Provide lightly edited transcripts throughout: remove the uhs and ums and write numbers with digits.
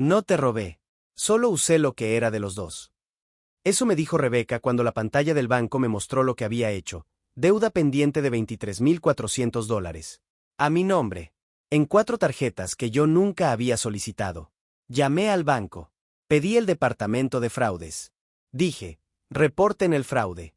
No te robé. Solo usé lo que era de los dos. Eso me dijo Rebeca cuando la pantalla del banco me mostró lo que había hecho. Deuda pendiente de $23,400. A mi nombre. En 4 tarjetas que yo nunca había solicitado. Llamé al banco. Pedí el departamento de fraudes. Dije, reporten el fraude.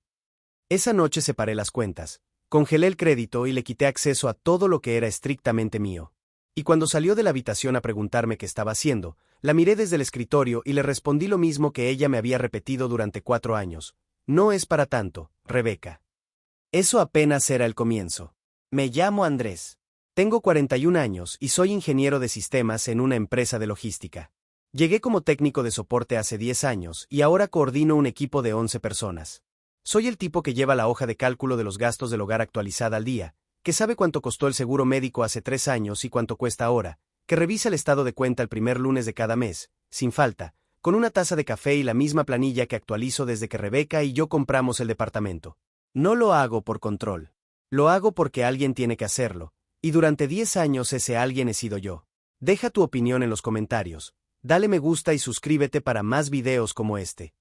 Esa noche separé las cuentas, congelé el crédito y le quité acceso a todo lo que era estrictamente mío. Y cuando salió de la habitación a preguntarme qué estaba haciendo, la miré desde el escritorio y le respondí lo mismo que ella me había repetido durante 4 años. No es para tanto, Rebeca. Eso apenas era el comienzo. Me llamo Andrés. Tengo 41 años y soy ingeniero de sistemas en una empresa de logística. Llegué como técnico de soporte hace 10 años y ahora coordino un equipo de 11 personas. Soy el tipo que lleva la hoja de cálculo de los gastos del hogar actualizada al día, que sabe cuánto costó el seguro médico hace 3 años y cuánto cuesta ahora, que revisa el estado de cuenta el primer lunes de cada mes, sin falta, con una taza de café y la misma planilla que actualizo desde que Rebeca y yo compramos el departamento. No lo hago por control. Lo hago porque alguien tiene que hacerlo, y durante 10 años ese alguien he sido yo. Deja tu opinión en los comentarios, dale me gusta y suscríbete para más videos como este.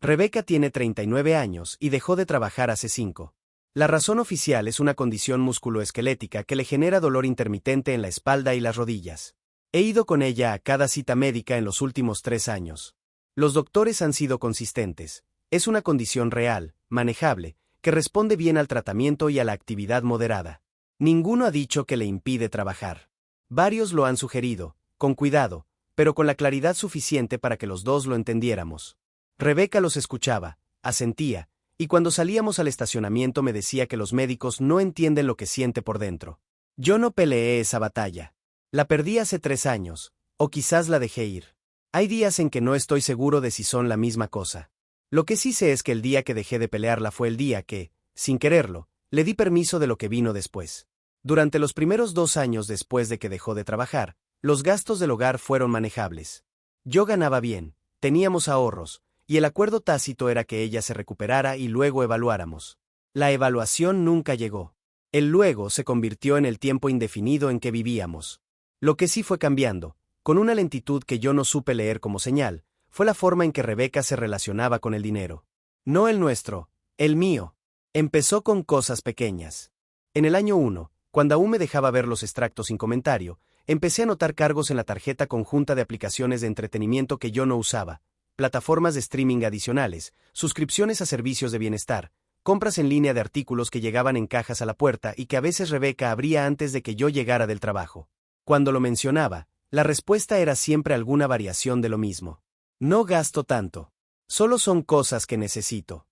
Rebeca tiene 39 años y dejó de trabajar hace 5. La razón oficial es una condición musculoesquelética que le genera dolor intermitente en la espalda y las rodillas. He ido con ella a cada cita médica en los últimos 3 años. Los doctores han sido consistentes. Es una condición real, manejable, que responde bien al tratamiento y a la actividad moderada. Ninguno ha dicho que le impide trabajar. Varios lo han sugerido, con cuidado, pero con la claridad suficiente para que los dos lo entendiéramos. Rebeca los escuchaba, asentía, y cuando salíamos al estacionamiento me decía que los médicos no entienden lo que siente por dentro. Yo no peleé esa batalla. La perdí hace 3 años, o quizás la dejé ir. Hay días en que no estoy seguro de si son la misma cosa. Lo que sí sé es que el día que dejé de pelearla fue el día que, sin quererlo, le di permiso de lo que vino después. Durante los primeros 2 años después de que dejó de trabajar, los gastos del hogar fueron manejables. Yo ganaba bien, teníamos ahorros, y el acuerdo tácito era que ella se recuperara y luego evaluáramos. La evaluación nunca llegó. El luego se convirtió en el tiempo indefinido en que vivíamos. Lo que sí fue cambiando, con una lentitud que yo no supe leer como señal, fue la forma en que Rebeca se relacionaba con el dinero. No el nuestro, el mío. Empezó con cosas pequeñas. En el año 1, cuando aún me dejaba ver los extractos sin comentario, empecé a notar cargos en la tarjeta conjunta de aplicaciones de entretenimiento que yo no usaba, plataformas de streaming adicionales, suscripciones a servicios de bienestar, compras en línea de artículos que llegaban en cajas a la puerta y que a veces Rebeca abría antes de que yo llegara del trabajo. Cuando lo mencionaba, la respuesta era siempre alguna variación de lo mismo. No gasto tanto. Solo son cosas que necesito.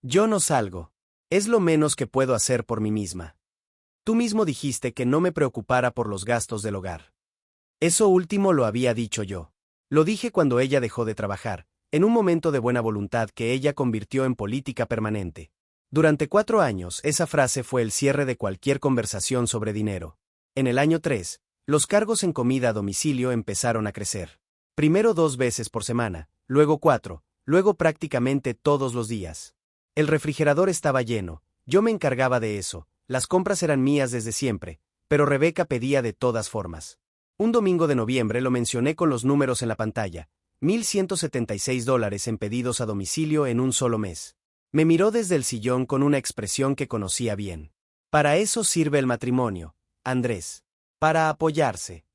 Yo no salgo. Es lo menos que puedo hacer por mí misma. Tú mismo dijiste que no me preocupara por los gastos del hogar. Eso último lo había dicho yo. Lo dije cuando ella dejó de trabajar, en un momento de buena voluntad que ella convirtió en política permanente. Durante 4 años, esa frase fue el cierre de cualquier conversación sobre dinero. En el año 3, los cargos en comida a domicilio empezaron a crecer. Primero 2 veces por semana, luego 4, luego prácticamente todos los días. El refrigerador estaba lleno, yo me encargaba de eso, las compras eran mías desde siempre, pero Rebeca pedía de todas formas. Un domingo de noviembre lo mencioné con los números en la pantalla, $1,176 en pedidos a domicilio en un solo mes. Me miró desde el sillón con una expresión que conocía bien. Para eso sirve el matrimonio, Andrés. Para apoyarse.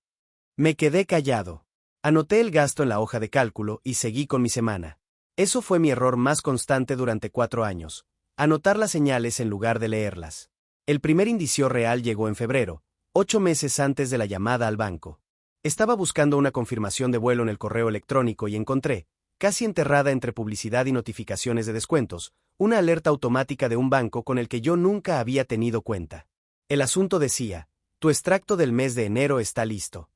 Me quedé callado. Anoté el gasto en la hoja de cálculo y seguí con mi semana. Eso fue mi error más constante durante 4 años. Anotar las señales en lugar de leerlas. El primer indicio real llegó en febrero, 8 meses antes de la llamada al banco. Estaba buscando una confirmación de vuelo en el correo electrónico y encontré, casi enterrada entre publicidad y notificaciones de descuentos, una alerta automática de un banco con el que yo nunca había tenido cuenta. El asunto decía, tu extracto del mes de enero está listo.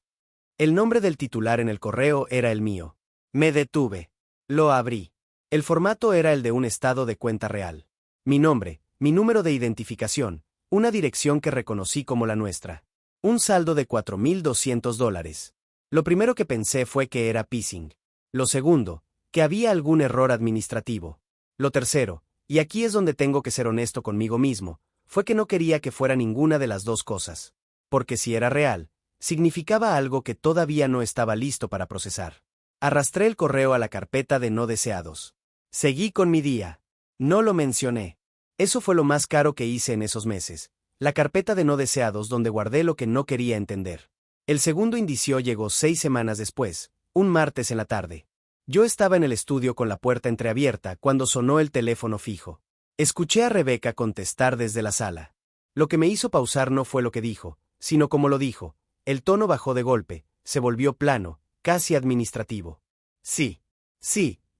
El nombre del titular en el correo era el mío. Me detuve. Lo abrí. El formato era el de un estado de cuenta real. Mi nombre, mi número de identificación, una dirección que reconocí como la nuestra. Un saldo de $4,200. Lo primero que pensé fue que era phishing. Lo segundo, que había algún error administrativo. Lo tercero, y aquí es donde tengo que ser honesto conmigo mismo, fue que no quería que fuera ninguna de las dos cosas. Porque si era real, significaba algo que todavía no estaba listo para procesar. Arrastré el correo a la carpeta de no deseados. Seguí con mi día. No lo mencioné. Eso fue lo más caro que hice en esos meses. La carpeta de no deseados donde guardé lo que no quería entender. El segundo indicio llegó 6 semanas después, un martes en la tarde. Yo estaba en el estudio con la puerta entreabierta cuando sonó el teléfono fijo. Escuché a Rebeca contestar desde la sala. Lo que me hizo pausar no fue lo que dijo, sino como lo dijo. El tono bajó de golpe, se volvió plano, casi administrativo. Sí,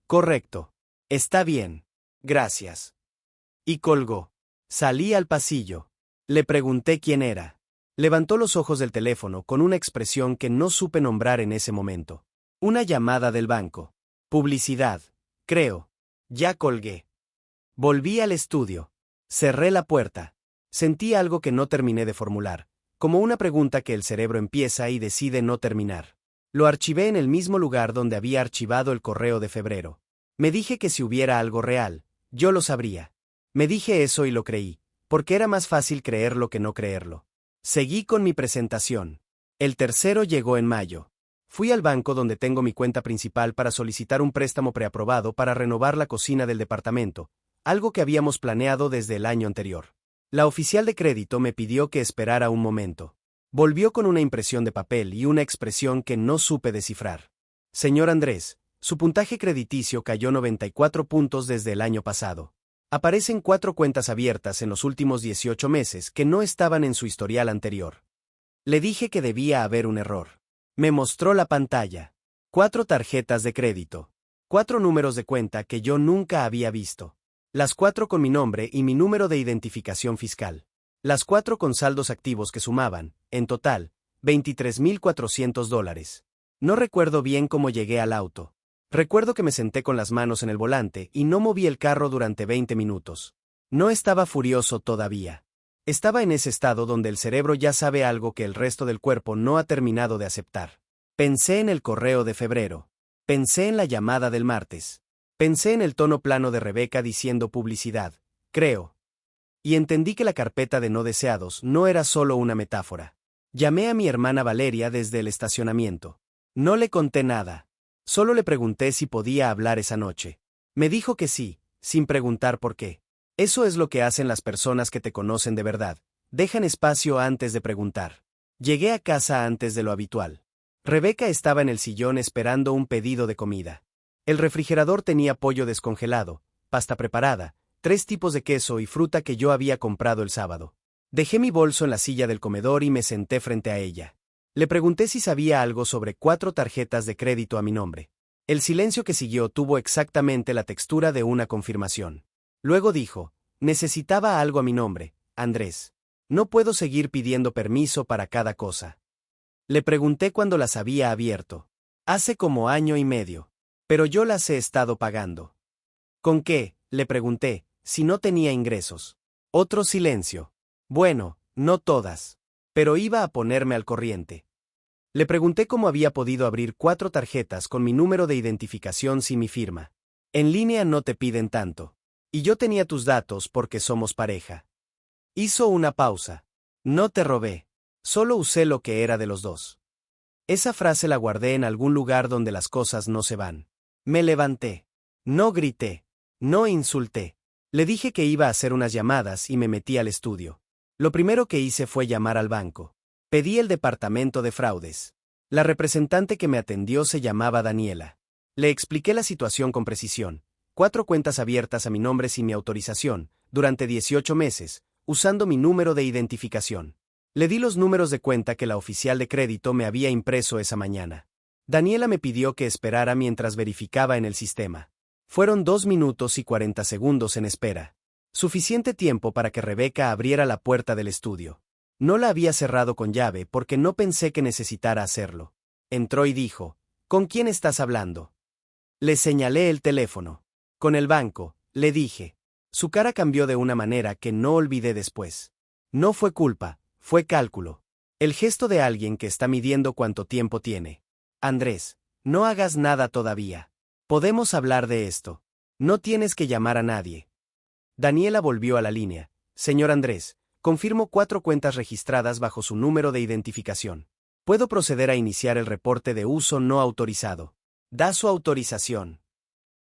correcto. Está bien. Gracias. Y colgó. Salí al pasillo. Le pregunté quién era. Levantó los ojos del teléfono con una expresión que no supe nombrar en ese momento. Una llamada del banco. Publicidad, creo. Ya colgué. Volví al estudio. Cerré la puerta. Sentí algo que no terminé de formular, como una pregunta que el cerebro empieza y decide no terminar. Lo archivé en el mismo lugar donde había archivado el correo de febrero. Me dije que si hubiera algo real, yo lo sabría. Me dije eso y lo creí, porque era más fácil creerlo que no creerlo. Seguí con mi presentación. El tercero llegó en mayo. Fui al banco donde tengo mi cuenta principal para solicitar un préstamo preaprobado para renovar la cocina del departamento, algo que habíamos planeado desde el año anterior. La oficial de crédito me pidió que esperara un momento. Volvió con una impresión de papel y una expresión que no supe descifrar. Señor Andrés, su puntaje crediticio cayó 94 puntos desde el año pasado. Aparecen 4 cuentas abiertas en los últimos 18 meses que no estaban en su historial anterior. Le dije que debía haber un error. Me mostró la pantalla. 4 tarjetas de crédito. 4 números de cuenta que yo nunca había visto. Las 4 con mi nombre y mi número de identificación fiscal. Las 4 con saldos activos que sumaban, en total, $23,400. No recuerdo bien cómo llegué al auto. Recuerdo que me senté con las manos en el volante y no moví el carro durante 20 minutos. No estaba furioso todavía. Estaba en ese estado donde el cerebro ya sabe algo que el resto del cuerpo no ha terminado de aceptar. Pensé en el correo de febrero. Pensé en la llamada del martes. Pensé en el tono plano de Rebeca diciendo publicidad, creo. Y entendí que la carpeta de no deseados no era solo una metáfora. Llamé a mi hermana Valeria desde el estacionamiento. No le conté nada. Solo le pregunté si podía hablar esa noche. Me dijo que sí, sin preguntar por qué. Eso es lo que hacen las personas que te conocen de verdad. Dejan espacio antes de preguntar. Llegué a casa antes de lo habitual. Rebeca estaba en el sillón esperando un pedido de comida. El refrigerador tenía pollo descongelado, pasta preparada, 3 tipos de queso y fruta que yo había comprado el sábado. Dejé mi bolso en la silla del comedor y me senté frente a ella. Le pregunté si sabía algo sobre 4 tarjetas de crédito a mi nombre. El silencio que siguió tuvo exactamente la textura de una confirmación. Luego dijo, necesitaba algo a mi nombre, Andrés. No puedo seguir pidiendo permiso para cada cosa. Le pregunté cuándo las había abierto. Hace como año y medio. Pero yo las he estado pagando. ¿Con qué? Le pregunté, si no tenía ingresos. Otro silencio. Bueno, no todas. Pero iba a ponerme al corriente. Le pregunté cómo había podido abrir 4 tarjetas con mi número de identificación sin mi firma. En línea no te piden tanto. Y yo tenía tus datos porque somos pareja. Hizo una pausa. No te robé. Solo usé lo que era de los dos. Esa frase la guardé en algún lugar donde las cosas no se van. Me levanté. No grité. No insulté. Le dije que iba a hacer unas llamadas y me metí al estudio. Lo primero que hice fue llamar al banco. Pedí el departamento de fraudes. La representante que me atendió se llamaba Daniela. Le expliqué la situación con precisión. 4 cuentas abiertas a mi nombre sin mi autorización, durante 18 meses, usando mi número de identificación. Le di los números de cuenta que la oficial de crédito me había impreso esa mañana. Daniela me pidió que esperara mientras verificaba en el sistema. Fueron 2 minutos y 40 segundos en espera. Suficiente tiempo para que Rebeca abriera la puerta del estudio. No la había cerrado con llave porque no pensé que necesitara hacerlo. Entró y dijo, ¿con quién estás hablando? Le señalé el teléfono. Con el banco, le dije. Su cara cambió de una manera que no olvidé después. No fue culpa, fue cálculo. El gesto de alguien que está midiendo cuánto tiempo tiene. Andrés, no hagas nada todavía. Podemos hablar de esto. No tienes que llamar a nadie. Daniela volvió a la línea. Señor Andrés, confirmo 4 cuentas registradas bajo su número de identificación. Puedo proceder a iniciar el reporte de uso no autorizado. ¿Da su autorización?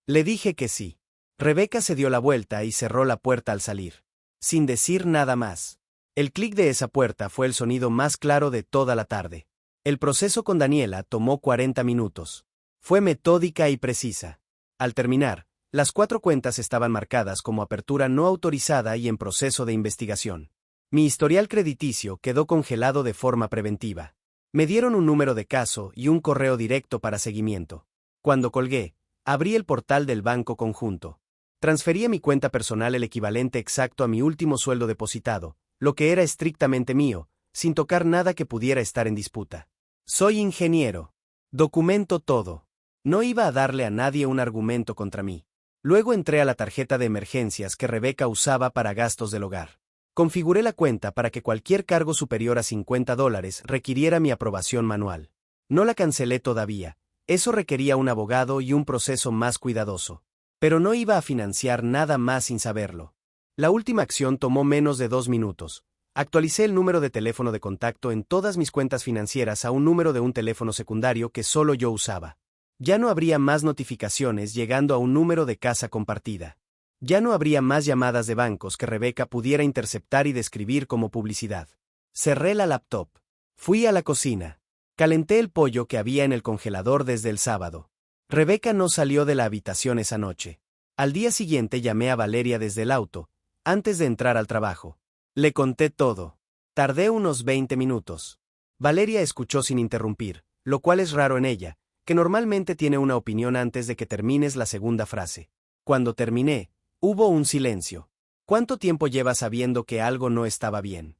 Le dije que sí. Rebeca se dio la vuelta y cerró la puerta al salir, sin decir nada más. El clic de esa puerta fue el sonido más claro de toda la tarde. El proceso con Daniela tomó 40 minutos. Fue metódica y precisa. Al terminar, las 4 cuentas estaban marcadas como apertura no autorizada y en proceso de investigación. Mi historial crediticio quedó congelado de forma preventiva. Me dieron un número de caso y un correo directo para seguimiento. Cuando colgué, abrí el portal del banco conjunto. Transferí a mi cuenta personal el equivalente exacto a mi último sueldo depositado, lo que era estrictamente mío, sin tocar nada que pudiera estar en disputa. Soy ingeniero. Documento todo. No iba a darle a nadie un argumento contra mí. Luego entré a la tarjeta de emergencias que Rebeca usaba para gastos del hogar. Configuré la cuenta para que cualquier cargo superior a $50 requiriera mi aprobación manual. No la cancelé todavía. Eso requería un abogado y un proceso más cuidadoso. Pero no iba a financiar nada más sin saberlo. La última acción tomó menos de 2 minutos. Actualicé el número de teléfono de contacto en todas mis cuentas financieras a un número de un teléfono secundario que solo yo usaba. Ya no habría más notificaciones llegando a un número de casa compartida. Ya no habría más llamadas de bancos que Rebeca pudiera interceptar y describir como publicidad. Cerré la laptop. Fui a la cocina. Calenté el pollo que había en el congelador desde el sábado. Rebeca no salió de la habitación esa noche. Al día siguiente llamé a Valeria desde el auto, antes de entrar al trabajo. Le conté todo. Tardé unos 20 minutos. Valeria escuchó sin interrumpir, lo cual es raro en ella, que normalmente tiene una opinión antes de que termines la segunda frase. Cuando terminé, hubo un silencio. ¿Cuánto tiempo llevas sabiendo que algo no estaba bien?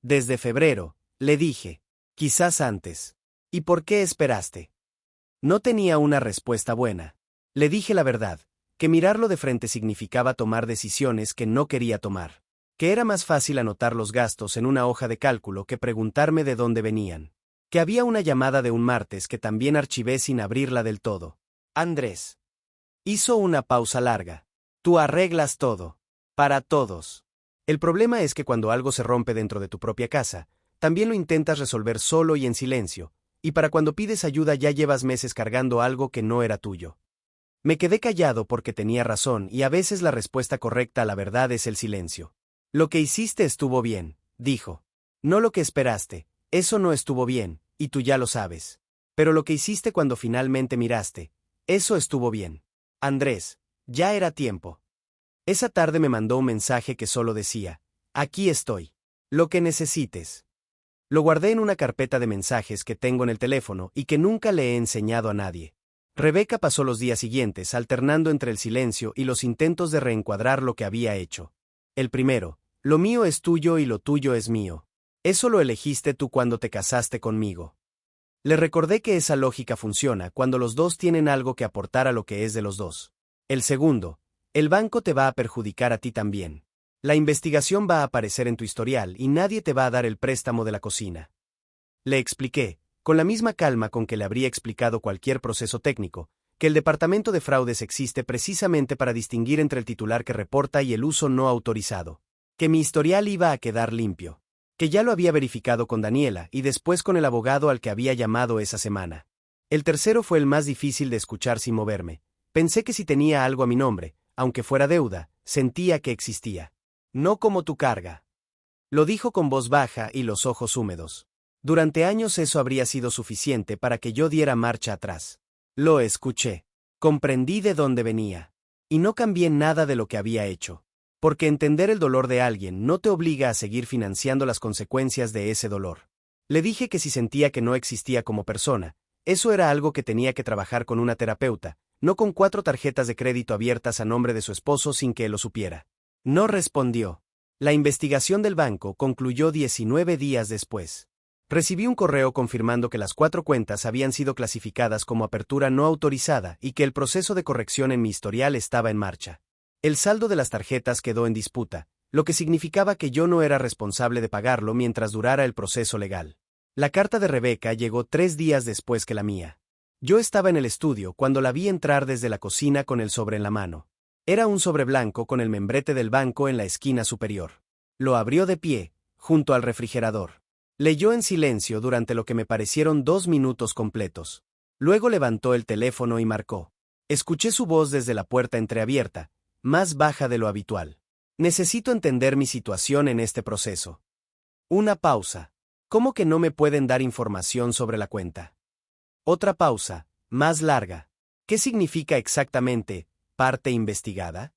Desde febrero, le dije. Quizás antes. ¿Y por qué esperaste? No tenía una respuesta buena. Le dije la verdad, que mirarlo de frente significaba tomar decisiones que no quería tomar. Que era más fácil anotar los gastos en una hoja de cálculo que preguntarme de dónde venían. Que había una llamada de un martes que también archivé sin abrirla del todo. Andrés. Hizo una pausa larga. Tú arreglas todo. Para todos. El problema es que cuando algo se rompe dentro de tu propia casa, también lo intentas resolver solo y en silencio, y para cuando pides ayuda ya llevas meses cargando algo que no era tuyo. Me quedé callado porque tenía razón y a veces la respuesta correcta a la verdad es el silencio. Lo que hiciste estuvo bien, dijo. No lo que esperaste, eso no estuvo bien, y tú ya lo sabes. Pero lo que hiciste cuando finalmente miraste, eso estuvo bien. Andrés, ya era tiempo. Esa tarde me mandó un mensaje que solo decía, aquí estoy. Lo que necesites. Lo guardé en una carpeta de mensajes que tengo en el teléfono y que nunca le he enseñado a nadie. Rebeca pasó los días siguientes alternando entre el silencio y los intentos de reencuadrar lo que había hecho. El primero, lo mío es tuyo y lo tuyo es mío. Eso lo elegiste tú cuando te casaste conmigo. Le recordé que esa lógica funciona cuando los dos tienen algo que aportar a lo que es de los dos. El segundo, el banco te va a perjudicar a ti también. La investigación va a aparecer en tu historial y nadie te va a dar el préstamo de la cocina. Le expliqué, con la misma calma con que le habría explicado cualquier proceso técnico, que el departamento de fraudes existe precisamente para distinguir entre el titular que reporta y el uso no autorizado. Que mi historial iba a quedar limpio. Que ya lo había verificado con Daniela y después con el abogado al que había llamado esa semana. El tercero fue el más difícil de escuchar sin moverme. Pensé que si tenía algo a mi nombre, aunque fuera deuda, sentía que existía. No como tu carga. Lo dijo con voz baja y los ojos húmedos. Durante años eso habría sido suficiente para que yo diera marcha atrás. Lo escuché. Comprendí de dónde venía. Y no cambié nada de lo que había hecho. Porque entender el dolor de alguien no te obliga a seguir financiando las consecuencias de ese dolor. Le dije que si sentía que no existía como persona, eso era algo que tenía que trabajar con una terapeuta, no con 4 tarjetas de crédito abiertas a nombre de su esposo sin que él lo supiera. No respondió. La investigación del banco concluyó 19 días después. Recibí un correo confirmando que las 4 cuentas habían sido clasificadas como apertura no autorizada y que el proceso de corrección en mi historial estaba en marcha. El saldo de las tarjetas quedó en disputa, lo que significaba que yo no era responsable de pagarlo mientras durara el proceso legal. La carta de Rebeca llegó 3 días después que la mía. Yo estaba en el estudio cuando la vi entrar desde la cocina con el sobre en la mano. Era un sobre blanco con el membrete del banco en la esquina superior. Lo abrió de pie, junto al refrigerador. Leyó en silencio durante lo que me parecieron 2 minutos completos. Luego levantó el teléfono y marcó. Escuché su voz desde la puerta entreabierta, más baja de lo habitual. Necesito entender mi situación en este proceso. Una pausa. ¿Cómo que no me pueden dar información sobre la cuenta? Otra pausa, más larga. ¿Qué significa exactamente, parte investigada?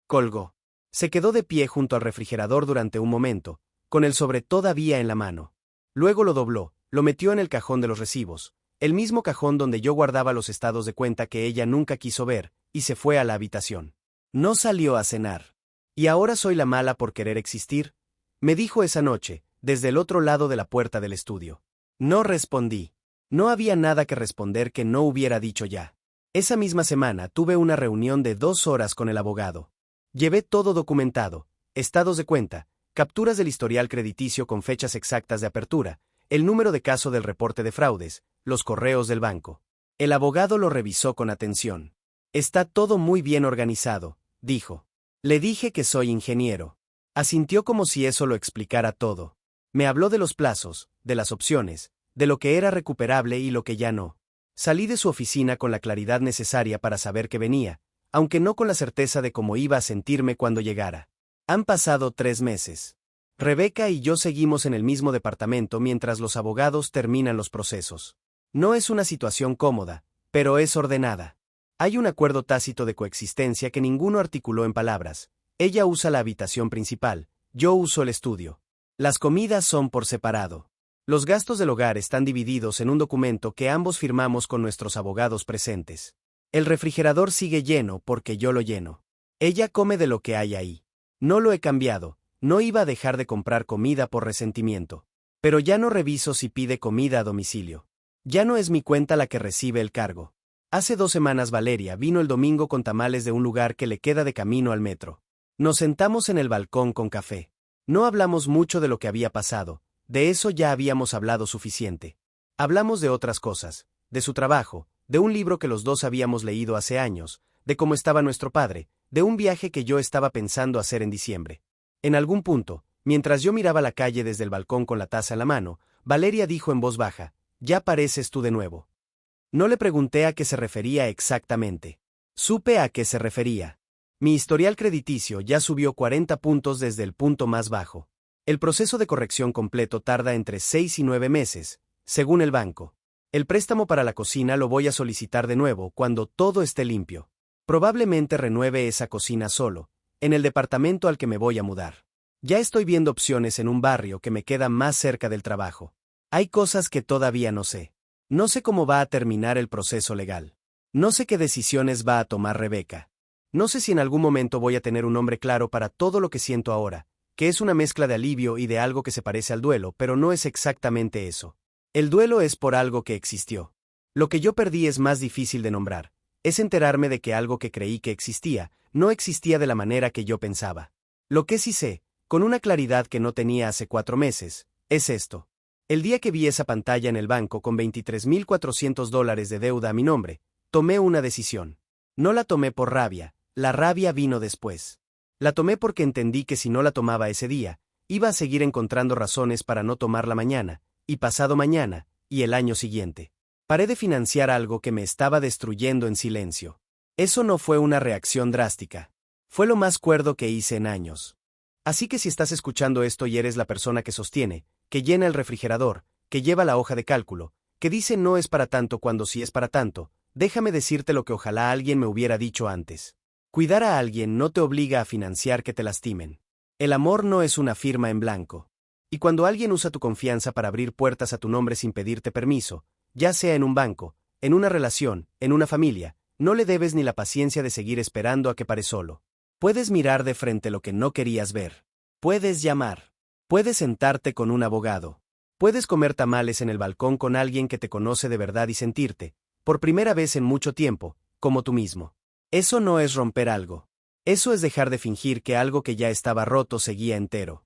Colgó. Se quedó de pie junto al refrigerador durante un momento, con el sobre todavía en la mano. Luego lo dobló, lo metió en el cajón de los recibos, el mismo cajón donde yo guardaba los estados de cuenta que ella nunca quiso ver, y se fue a la habitación. No salió a cenar. ¿Y ahora soy la mala por querer existir? Me dijo esa noche, desde el otro lado de la puerta del estudio. No respondí. No había nada que responder que no hubiera dicho ya. Esa misma semana tuve una reunión de 2 horas con el abogado. Llevé todo documentado, estados de cuenta, capturas del historial crediticio con fechas exactas de apertura, el número de caso del reporte de fraudes, los correos del banco. El abogado lo revisó con atención. Está todo muy bien organizado, dijo. Le dije que soy ingeniero. Asintió como si eso lo explicara todo. Me habló de los plazos, de las opciones, de lo que era recuperable y lo que ya no. Salí de su oficina con la claridad necesaria para saber que venía, aunque no con la certeza de cómo iba a sentirme cuando llegara. Han pasado 3 meses. Rebeca y yo seguimos en el mismo departamento mientras los abogados terminan los procesos. No es una situación cómoda, pero es ordenada. Hay un acuerdo tácito de coexistencia que ninguno articuló en palabras. Ella usa la habitación principal, yo uso el estudio. Las comidas son por separado. Los gastos del hogar están divididos en un documento que ambos firmamos con nuestros abogados presentes. El refrigerador sigue lleno porque yo lo lleno. Ella come de lo que hay ahí. No lo he cambiado, no iba a dejar de comprar comida por resentimiento. Pero ya no reviso si pide comida a domicilio. Ya no es mi cuenta la que recibe el cargo. Hace 2 semanas Valeria vino el domingo con tamales de un lugar que le queda de camino al metro. Nos sentamos en el balcón con café. No hablamos mucho de lo que había pasado, de eso ya habíamos hablado suficiente. Hablamos de otras cosas, de su trabajo, de un libro que los dos habíamos leído hace años, de cómo estaba nuestro padre, de un viaje que yo estaba pensando hacer en diciembre. En algún punto, mientras yo miraba la calle desde el balcón con la taza en la mano, Valeria dijo en voz baja, «Ya pareces tú de nuevo». No le pregunté a qué se refería exactamente. Supe a qué se refería. Mi historial crediticio ya subió 40 puntos desde el punto más bajo. El proceso de corrección completo tarda entre 6 y 9 meses, según el banco. El préstamo para la cocina lo voy a solicitar de nuevo cuando todo esté limpio. Probablemente renueve esa cocina solo, en el departamento al que me voy a mudar. Ya estoy viendo opciones en un barrio que me queda más cerca del trabajo. Hay cosas que todavía no sé. No sé cómo va a terminar el proceso legal. No sé qué decisiones va a tomar Rebeca. No sé si en algún momento voy a tener un nombre claro para todo lo que siento ahora, que es una mezcla de alivio y de algo que se parece al duelo, pero no es exactamente eso. El duelo es por algo que existió. Lo que yo perdí es más difícil de nombrar. Es enterarme de que algo que creí que existía, no existía de la manera que yo pensaba. Lo que sí sé, con una claridad que no tenía hace 4 meses, es esto. El día que vi esa pantalla en el banco con $23,400 de deuda a mi nombre, tomé una decisión. No la tomé por rabia, la rabia vino después. La tomé porque entendí que si no la tomaba ese día, iba a seguir encontrando razones para no tomarla mañana, y pasado mañana, y el año siguiente. Paré de financiar algo que me estaba destruyendo en silencio. Eso no fue una reacción drástica. Fue lo más cuerdo que hice en años. Así que si estás escuchando esto y eres la persona que sostiene, que llena el refrigerador, que lleva la hoja de cálculo, que dice no es para tanto cuando sí es para tanto, déjame decirte lo que ojalá alguien me hubiera dicho antes. Cuidar a alguien no te obliga a financiar que te lastimen. El amor no es una firma en blanco. Y cuando alguien usa tu confianza para abrir puertas a tu nombre sin pedirte permiso, ya sea en un banco, en una relación, en una familia, no le debes ni la paciencia de seguir esperando a que pare solo. Puedes mirar de frente lo que no querías ver. Puedes llamar. Puedes sentarte con un abogado. Puedes comer tamales en el balcón con alguien que te conoce de verdad y sentirte, por primera vez en mucho tiempo, como tú mismo. Eso no es romper algo. Eso es dejar de fingir que algo que ya estaba roto seguía entero.